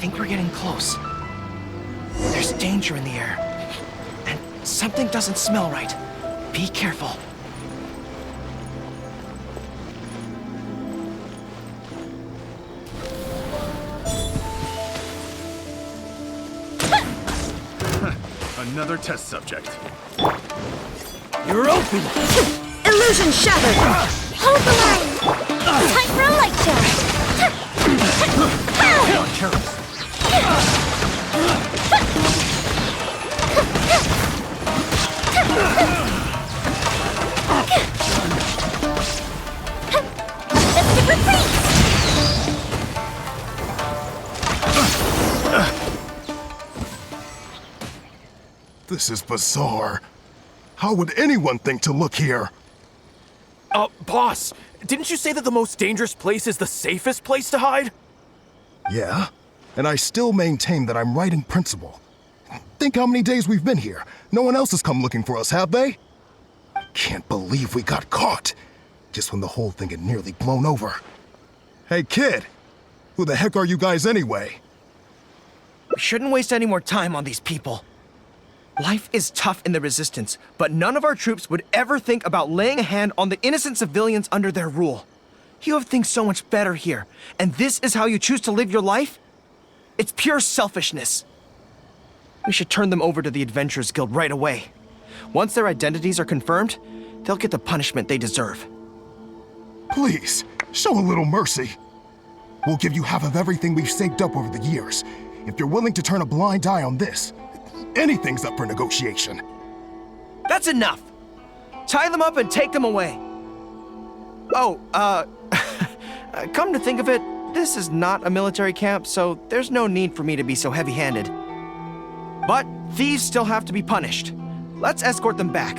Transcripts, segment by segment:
think we're getting close. There's danger in the air. And something doesn't smell right. Be careful. Another test subject. You're open! Illusion shattered! Hold the line! Time for a light show! Mystic retreat! This is bizarre. How would anyone think to look here? Boss, didn't you say that the most dangerous place is the safest place to hide? Yeah, and I still maintain that I'm right in principle. Think how many days we've been here. No one else has come looking for us, have they? I can't believe we got caught. Just when the whole thing had nearly blown over. Hey, kid! Who the heck are you guys anyway? We shouldn't waste any more time on these people. Life is tough in the Resistance, but none of our troops would ever think about laying a hand on the innocent civilians under their rule. You have things so much better here, and this is how you choose to live your life? It's pure selfishness. We should turn them over to the Adventurers Guild right away. Once their identities are confirmed, they'll get the punishment they deserve. Please, show a little mercy. We'll give you half of everything we've saved up over the years. If you're willing to turn a blind eye on this, anything's up for negotiation. That's enough! Tie them up and take them away. Oh, come to think of it, this is not a military camp, so there's no need for me to be so heavy-handed. But thieves still have to be punished. Let's escort them back.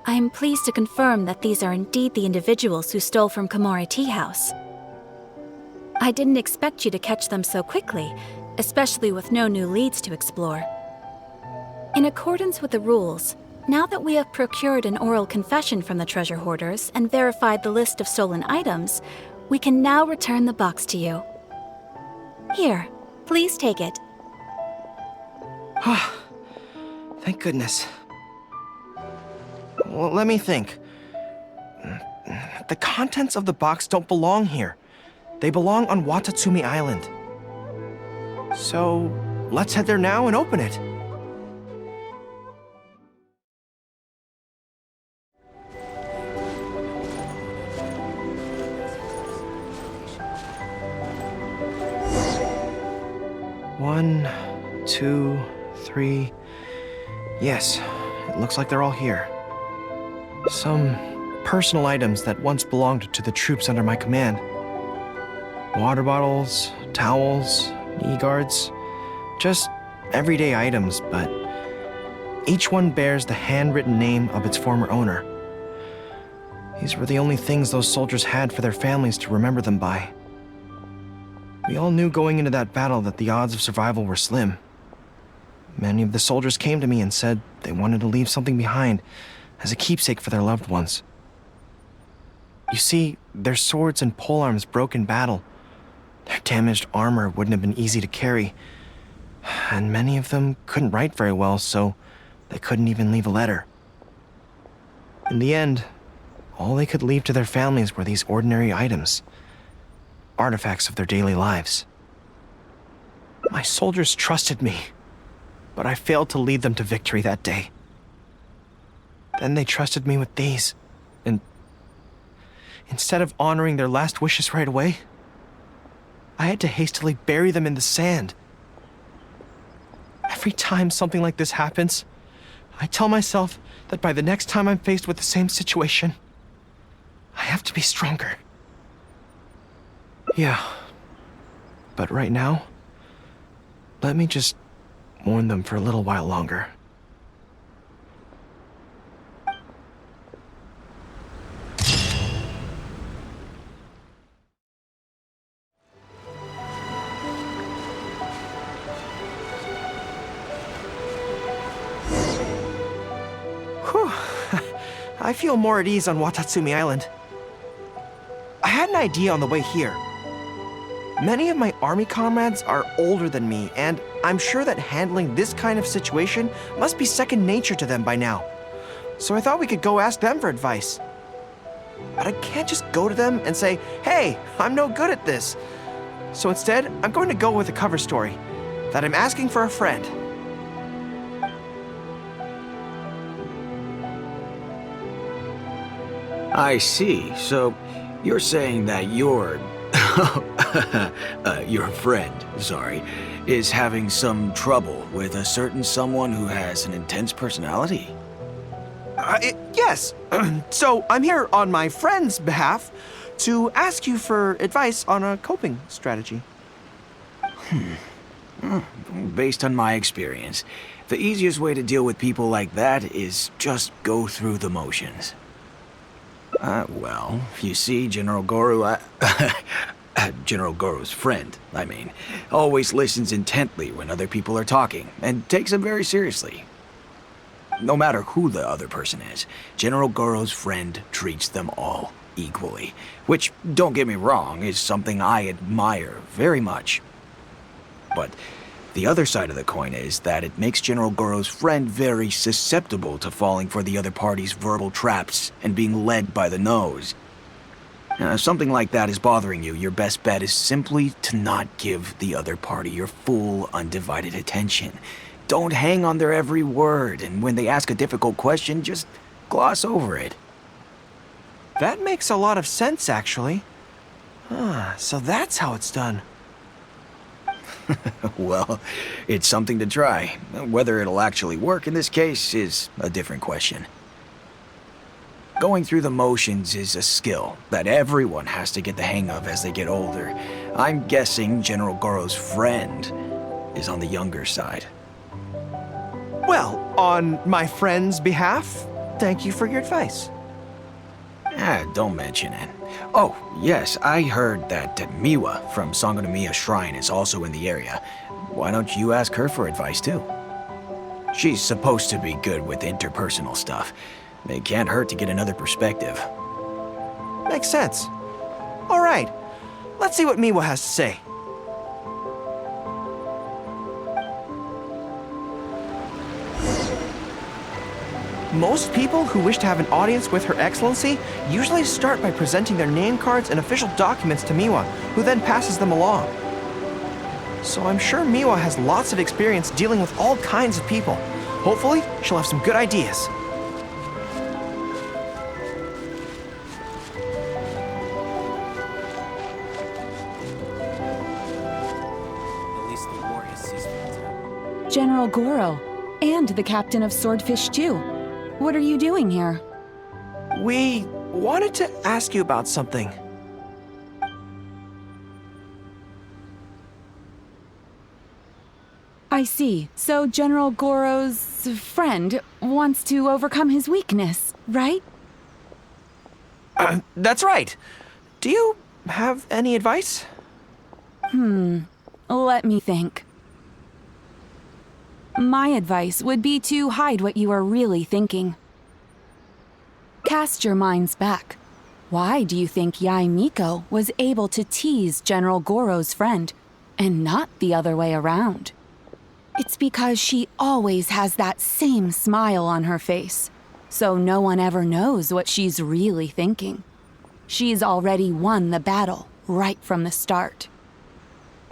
I am pleased to confirm that these are indeed the individuals who stole from Komori Tea House. I didn't expect you to catch them so quickly, especially with no new leads to explore. In accordance with the rules, now that we have procured an oral confession from the treasure hoarders and verified the list of stolen items, we can now return the box to you. Here, please take it. Thank goodness. Well, let me think. The contents of the box don't belong here. They belong on Watatsumi Island. So, let's head there now and open it. One, two, three. Yes, it looks like they're all here. Some personal items that once belonged to the troops under my command. Water bottles, towels, knee guards. Just everyday items, but each one bears the handwritten name of its former owner. These were the only things those soldiers had for their families to remember them by. We all knew going into that battle that the odds of survival were slim. Many of the soldiers came to me and said they wanted to leave something behind as a keepsake for their loved ones. You see, their swords and polearms broke in battle. Their damaged armor wouldn't have been easy to carry, and many of them couldn't write very well, so they couldn't even leave a letter. In the end, all they could leave to their families were these ordinary items, artifacts of their daily lives. My soldiers trusted me, but I failed to lead them to victory that day. Then they trusted me with these, and instead of honoring their last wishes right away, I had to hastily bury them in the sand. Every time something like this happens, I tell myself that by the next time I'm faced with the same situation, I have to be stronger. Yeah, but right now, let me just mourn them for a little while longer. I feel more at ease on Watatsumi Island. I had an idea on the way here. Many of my army comrades are older than me, and I'm sure that handling this kind of situation must be second nature to them by now. So I thought we could go ask them for advice. But I can't just go to them and say, hey, I'm no good at this. So instead, I'm going to go with a cover story, that I'm asking for a friend. I see. So you're saying that your friend, sorry, is having some trouble with a certain someone who has an intense personality? Yes. So I'm here on my friend's behalf to ask you for advice on a coping strategy. Based on my experience, the easiest way to deal with people like that is just go through the motions. Well, you see, General Goro, General Goro's friend, I mean, always listens intently when other people are talking, and takes them very seriously. No matter who the other person is, General Goro's friend treats them all equally, which, don't get me wrong, is something I admire very much. But the other side of the coin is that it makes General Goro's friend very susceptible to falling for the other party's verbal traps and being led by the nose. Now, if something like that is bothering you, your best bet is simply to not give the other party your full, undivided attention. Don't hang on their every word, and when they ask a difficult question, just gloss over it. That makes a lot of sense, actually. So that's how it's done. Well, it's something to try. Whether it'll actually work in this case is a different question. Going through the motions is a skill that everyone has to get the hang of as they get older. I'm guessing General Goro's friend is on the younger side. Well, on my friend's behalf, thank you for your advice. Don't mention it. Oh, yes, I heard that Miwa from Sangonomiya Shrine is also in the area. Why don't you ask her for advice, too? She's supposed to be good with interpersonal stuff. It can't hurt to get another perspective. Makes sense. All right, let's see what Miwa has to say. Most people who wish to have an audience with Her Excellency usually start by presenting their name cards and official documents to Miwa, who then passes them along. So I'm sure Miwa has lots of experience dealing with all kinds of people. Hopefully, she'll have some good ideas. At least the war has ceased. General Goro, and the captain of Swordfish too. What are you doing here? We wanted to ask you about something. I see. So General Goro's friend wants to overcome his weakness, right? That's right. Do you have any advice? Let me think. My advice would be to hide what you are really thinking. Cast your minds back. Why do you think Yae Miko was able to tease General Goro's friend, and not the other way around? It's because she always has that same smile on her face, so no one ever knows what she's really thinking. She's already won the battle right from the start.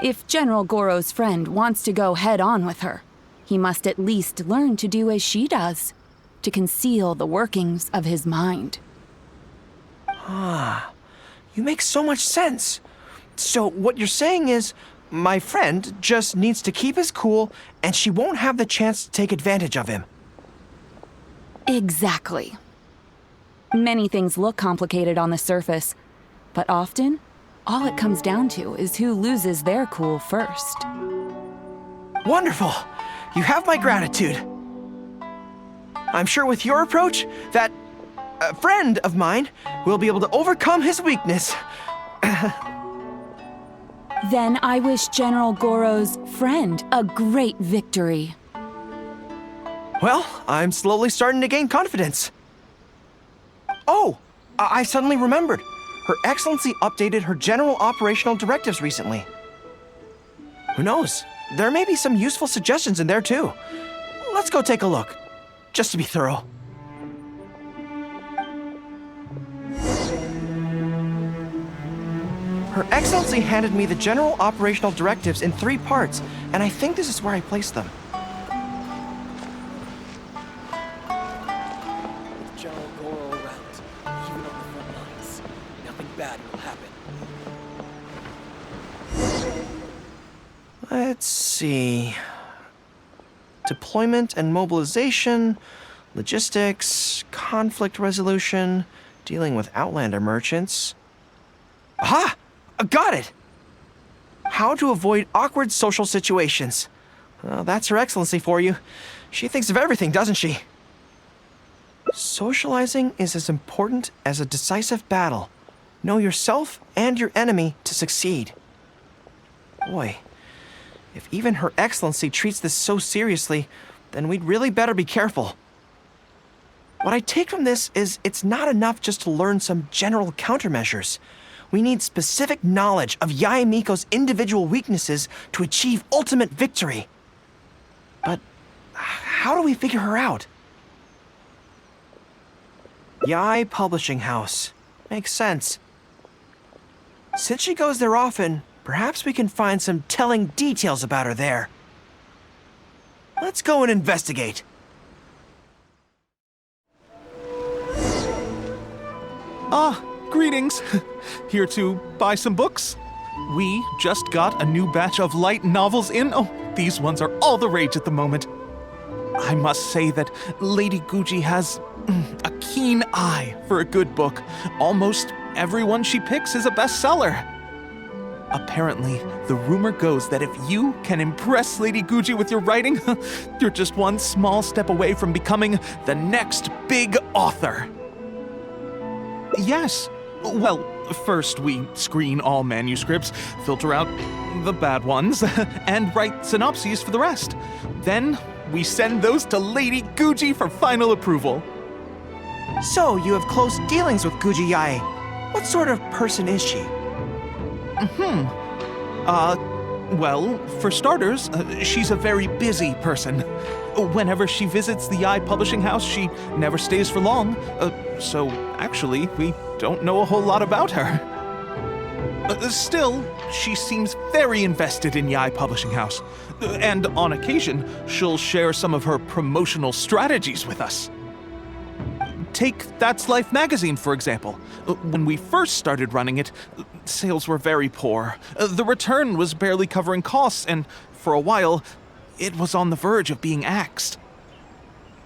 If General Goro's friend wants to go head-on with her, he must at least learn to do as she does, to conceal the workings of his mind. You make so much sense. So what you're saying is, my friend just needs to keep his cool, and she won't have the chance to take advantage of him. Exactly. Many things look complicated on the surface, but often, all it comes down to is who loses their cool first. Wonderful. You have my gratitude. I'm sure with your approach, that friend of mine will be able to overcome his weakness. Then I wish General Goro's friend a great victory. Well, I'm slowly starting to gain confidence. Oh, I suddenly remembered. Her Excellency updated her general operational directives recently. Who knows? There may be some useful suggestions in there too. Let's go take a look, just to be thorough. Her Excellency handed me the general operational directives in 3 parts, and I think this is where I placed them. With General Goro around, even on the front lines, nothing bad will happen. Let's see. Deployment and mobilization, logistics, conflict resolution, dealing with Outlander merchants. Aha! Got it! How to avoid awkward social situations. Well, that's Her Excellency for you. She thinks of everything, doesn't she? Socializing is as important as a decisive battle. Know yourself and your enemy to succeed. Boy, if even Her Excellency treats this so seriously, then we'd really better be careful. What I take from this is it's not enough just to learn some general countermeasures. We need specific knowledge of Yae Miko's individual weaknesses to achieve ultimate victory. But how do we figure her out? Yae Publishing House. Makes sense. Since she goes there often, perhaps we can find some telling details about her there. Let's go and investigate. Greetings. Here to buy some books? We just got a new batch of light novels in. Oh, these ones are all the rage at the moment. I must say that Lady Guji has a keen eye for a good book. Almost everyone she picks is a bestseller. Apparently, the rumor goes that if you can impress Lady Guji with your writing, you're just one small step away from becoming the next big author. Yes. Well, first we screen all manuscripts, filter out the bad ones, and write synopses for the rest. Then we send those to Lady Guji for final approval. So, you have close dealings with Guji Yae. What sort of person is she? Well, for starters, she's a very busy person. Whenever she visits the Yae Publishing House, she never stays for long. So actually, we don't know a whole lot about her. Still, she seems very invested in Yae Publishing House. And on occasion, she'll share some of her promotional strategies with us. Take That's Life magazine, for example. When we first started running it, sales were very poor. The return was barely covering costs, and for a while, it was on the verge of being axed.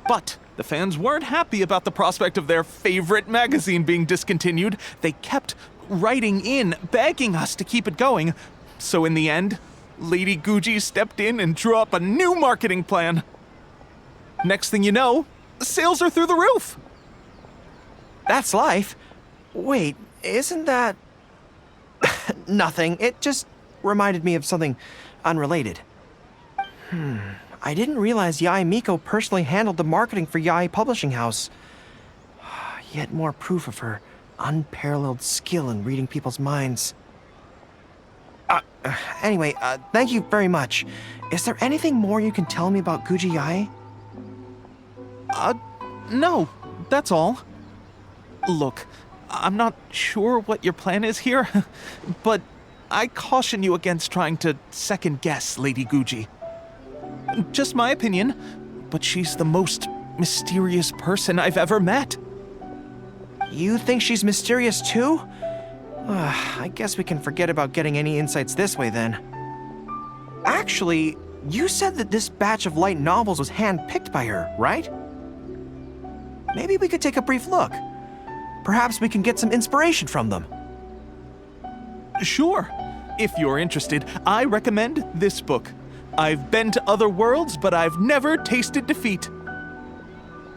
But the fans weren't happy about the prospect of their favorite magazine being discontinued. They kept writing in, begging us to keep it going. So in the end, Lady Guji stepped in and drew up a new marketing plan. Next thing you know, sales are through the roof. That's life. Wait, isn't that... Nothing. It just reminded me of something unrelated. I didn't realize Yae Miko personally handled the marketing for Yae Publishing House. Yet more proof of her unparalleled skill in reading people's minds. Anyway, thank you very much. Is there anything more you can tell me about Guji Yae? No, that's all. Look, I'm not sure what your plan is here, but I caution you against trying to second-guess Lady Guji. Just my opinion, but she's the most mysterious person I've ever met. You think she's mysterious too? I guess we can forget about getting any insights this way then. Actually, you said that this batch of light novels was hand-picked by her, right? Maybe we could take a brief look. Perhaps we can get some inspiration from them. Sure. If you're interested, I recommend this book. I've been to other worlds, but I've never tasted defeat.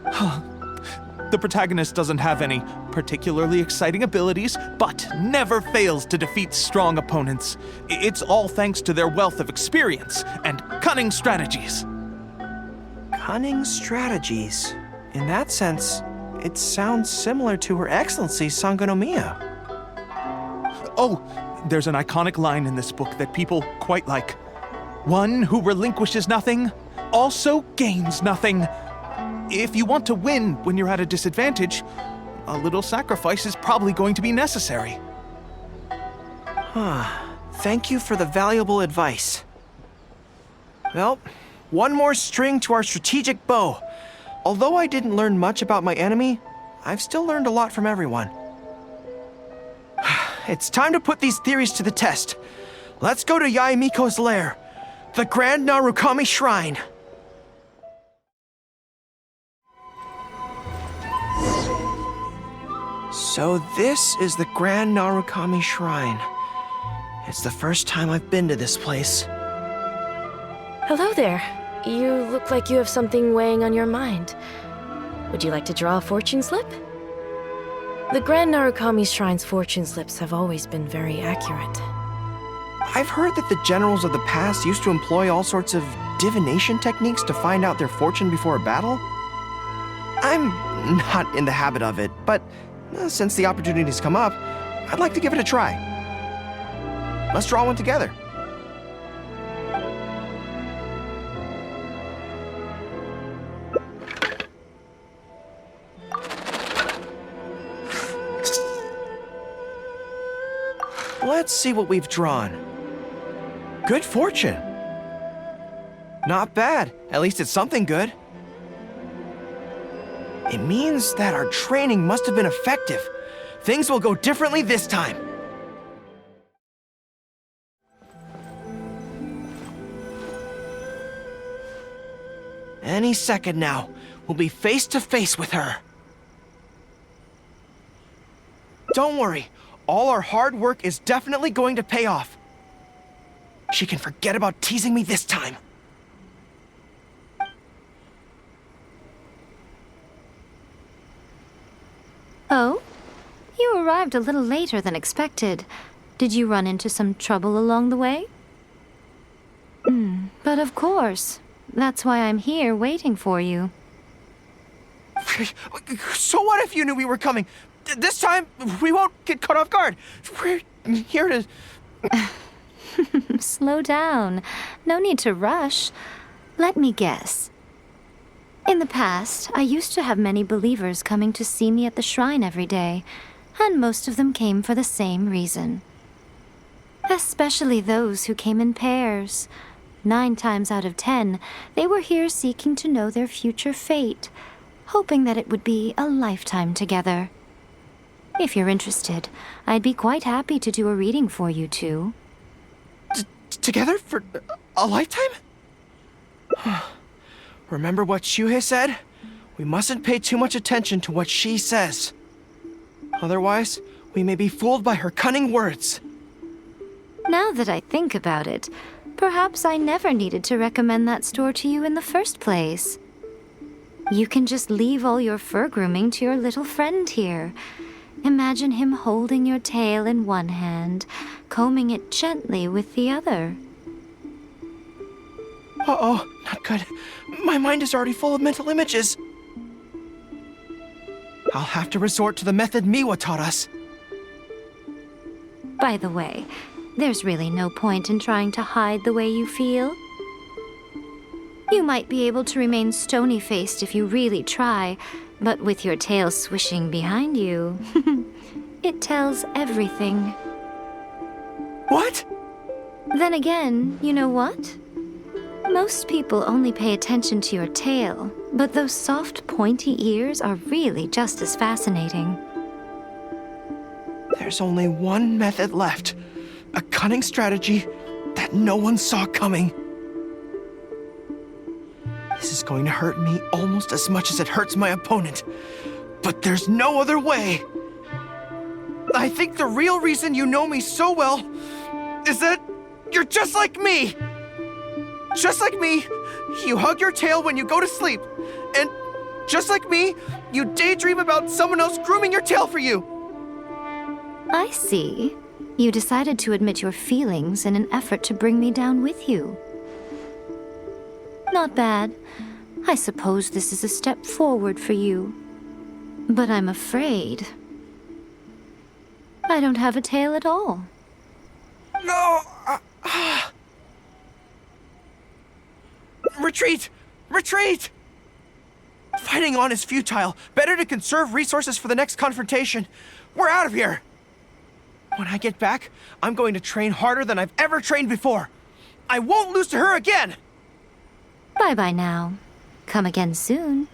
The protagonist doesn't have any particularly exciting abilities, but never fails to defeat strong opponents. It's all thanks to their wealth of experience and cunning strategies. Cunning strategies. In that sense, It sounds similar to Her Excellency Sangonomiya. Oh, there's an iconic line in this book that people quite like. One who relinquishes nothing also gains nothing. If you want to win when you're at a disadvantage, a little sacrifice is probably going to be necessary. Thank you for the valuable advice. Well, one more string to our strategic bow. Although I didn't learn much about my enemy, I've still learned a lot from everyone. It's time to put these theories to the test. Let's go to Yae Miko's lair, the Grand Narukami Shrine. So this is the Grand Narukami Shrine. It's the first time I've been to this place. Hello there. You look like you have something weighing on your mind. Would you like to draw a fortune slip? The Grand Narukami Shrine's fortune slips have always been very accurate. I've heard that the generals of the past used to employ all sorts of divination techniques to find out their fortune before a battle. I'm not in the habit of it, but since the opportunity's come up, I'd like to give it a try. Let's draw one together. Let's see what we've drawn. Good fortune. Not bad. At least it's something good. It means that our training must have been effective. Things will go differently this time. Any second now, we'll be face to face with her. Don't worry. All our hard work is definitely going to pay off. She can forget about teasing me this time. Oh? You arrived a little later than expected. Did you run into some trouble along the way? But of course. That's why I'm here waiting for you. So what if you knew we were coming? This time, we won't get caught off guard. We're here to... Slow down. No need to rush. Let me guess. In the past, I used to have many believers coming to see me at the shrine every day, and most of them came for the same reason. Especially those who came in pairs. 9 times out of 10, they were here seeking to know their future fate, hoping that it would be a lifetime together. If you're interested, I'd be quite happy to do a reading for you two. Together for a lifetime? Remember what Shuhei said? We mustn't pay too much attention to what she says. Otherwise, we may be fooled by her cunning words. Now that I think about it, perhaps I never needed to recommend that store to you in the first place. You can just leave all your fur grooming to your little friend here. Imagine him holding your tail in one hand, combing it gently with the other. Uh-oh, not good. My mind is already full of mental images. I'll have to resort to the method Miwa taught us. By the way, there's really no point in trying to hide the way you feel. You might be able to remain stony-faced if you really try, but with your tail swishing behind you, it tells everything. What? Then again, you know what? Most people only pay attention to your tail, but those soft, pointy ears are really just as fascinating. There's only one method left. A cunning strategy that no one saw coming. This is going to hurt me almost as much as it hurts my opponent. But there's no other way. I think the real reason you know me so well is that you're just like me. Just like me, you hug your tail when you go to sleep. And just like me, you daydream about someone else grooming your tail for you. I see. You decided to admit your feelings in an effort to bring me down with you. Not bad. I suppose this is a step forward for you. But I'm afraid I don't have a tail at all. No! Retreat! Retreat! Fighting on is futile. Better to conserve resources for the next confrontation. We're out of here! When I get back, I'm going to train harder than I've ever trained before. I won't lose to her again! Bye-bye now. Come again soon.